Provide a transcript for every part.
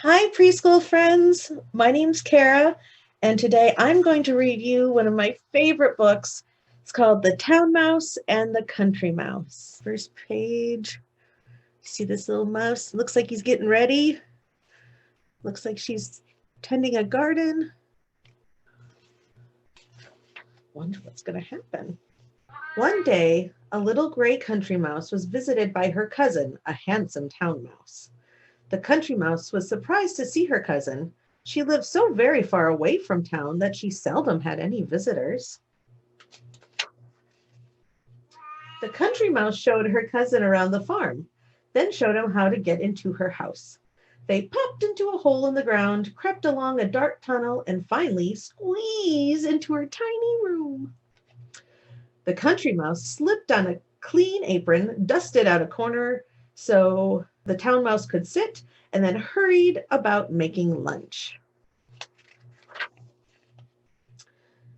Hi, preschool friends. My name's Kara, and today I'm going to read you one of my favorite books. It's called The Town Mouse and the Country Mouse. First page. See this little mouse? Looks like he's getting ready. Looks like she's tending a garden. Wonder what's going to happen. One day, a little gray country mouse was visited by her cousin, a handsome town mouse. The country mouse was surprised to see her cousin. She lived so very far away from town that she seldom had any visitors. The country mouse showed her cousin around the farm, then showed him how to get into her house. They popped into a hole in the ground, crept along a dark tunnel, and finally squeezed into her tiny room. The country mouse slipped on a clean apron, dusted out a corner so the town mouse could sit, and then hurried about making lunch.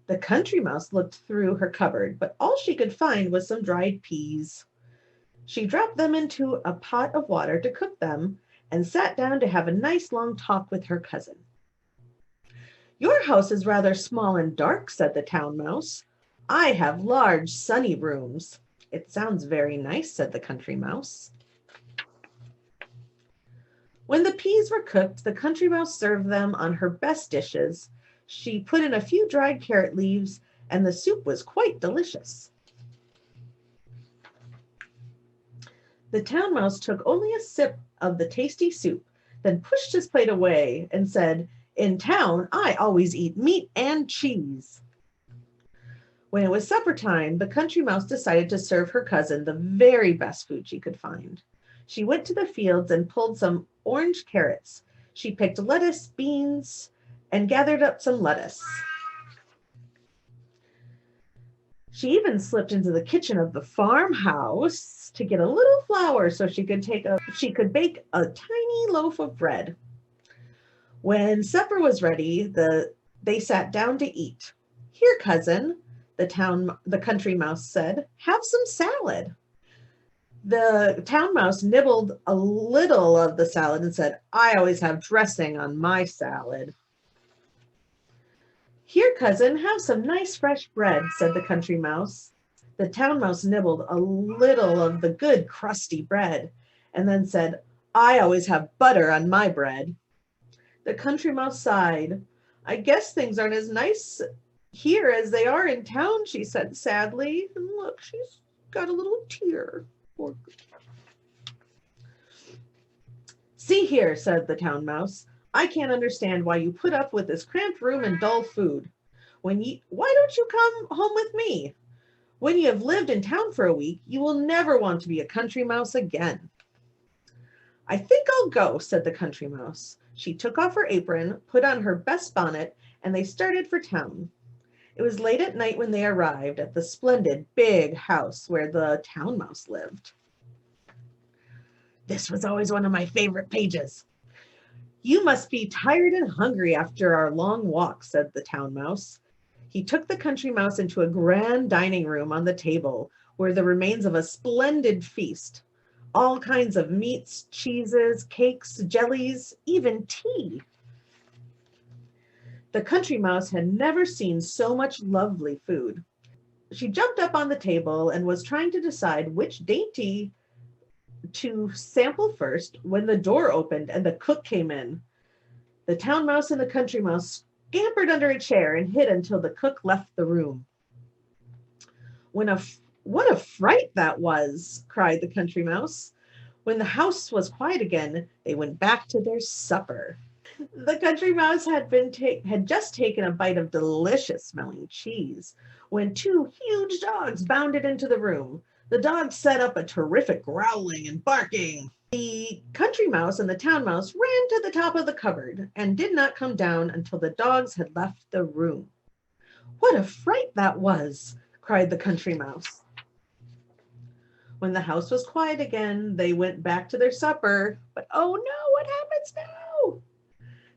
The country mouse looked through her cupboard, but all she could find was some dried peas. She dropped them into a pot of water to cook them and sat down to have a nice long talk with her cousin. Your house is rather small and dark, said the town mouse. I have large, sunny rooms. It sounds very nice, said the country mouse. When the peas were cooked, the country mouse served them on her best dishes. She put in a few dried carrot leaves, and the soup was quite delicious. The town mouse took only a sip of the tasty soup, then pushed his plate away and said, In town, I always eat meat and cheese. When it was supper time, the country mouse decided to serve her cousin the very best food she could find. She went to the fields and pulled some orange carrots. She picked lettuce, beans, and gathered up some lettuce. She even slipped into the kitchen of the farmhouse to get a little flour so she could bake a tiny loaf of bread. When supper was ready, they sat down to eat. Here, cousin, the country mouse said, have some salad. The town mouse nibbled a little of the salad and said, I always have dressing on my salad. Here, cousin, have some nice fresh bread, said the country mouse. The town mouse nibbled a little of the good crusty bread and then said, I always have butter on my bread. The country mouse sighed. I guess things aren't as nice here as they are in town, she said sadly. And look, she's got a little tear. See here, said the town mouse. I can't understand why you put up with this cramped room and dull food. Why don't you come home with me? When you have lived in town for a week, you will never want to be a country mouse again. I think I'll go, said the country mouse. She took off her apron, put on her best bonnet, and they started for town. It was late at night when they arrived at the splendid big house where the town mouse lived. This was always one of my favorite pages. You must be tired and hungry after our long walk, said the town mouse. He took the country mouse into a grand dining room. On the table were the remains of a splendid feast. All kinds of meats, cheeses, cakes, jellies, even tea. The country mouse had never seen so much lovely food. She jumped up on the table and was trying to decide which dainty to sample first when the door opened and the cook came in. The town mouse and the country mouse scampered under a chair and hid until the cook left the room. What a fright that was, cried the country mouse. When the house was quiet again, they went back to their supper. The country mouse had just taken a bite of delicious smelling cheese when two huge dogs bounded into the room. The dogs set up a terrific growling and barking. The country mouse and the town mouse ran to the top of the cupboard and did not come down until the dogs had left the room. What a fright that was, cried the country mouse. When the house was quiet again, they went back to their supper. But oh no, what happens now?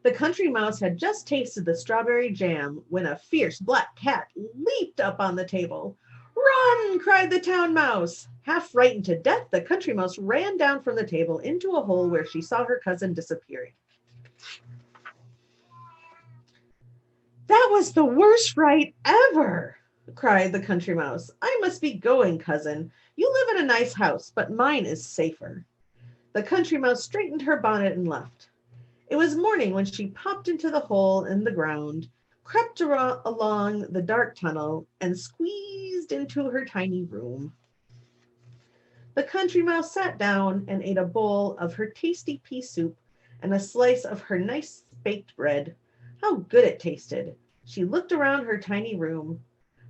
The country mouse had just tasted the strawberry jam when a fierce black cat leaped up on the table. Run, cried the town mouse. Half frightened to death, the country mouse ran down from the table into a hole where she saw her cousin disappearing. That was the worst fright ever, cried the country mouse. I must be going, cousin. You live in a nice house, but mine is safer. The country mouse straightened her bonnet and left. It was morning when she popped into the hole in the ground, crept along the dark tunnel, and squeezed into her tiny room. The country mouse sat down and ate a bowl of her tasty pea soup and a slice of her nice baked bread. How good it tasted! She looked around her tiny room.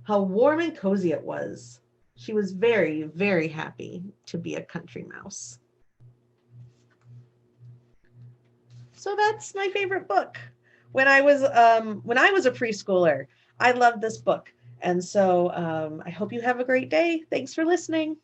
How warm and cozy it was. She was very, very happy to be a country mouse. So that's my favorite book. When I was a preschooler, I loved this book. And so I hope you have a great day. Thanks for listening.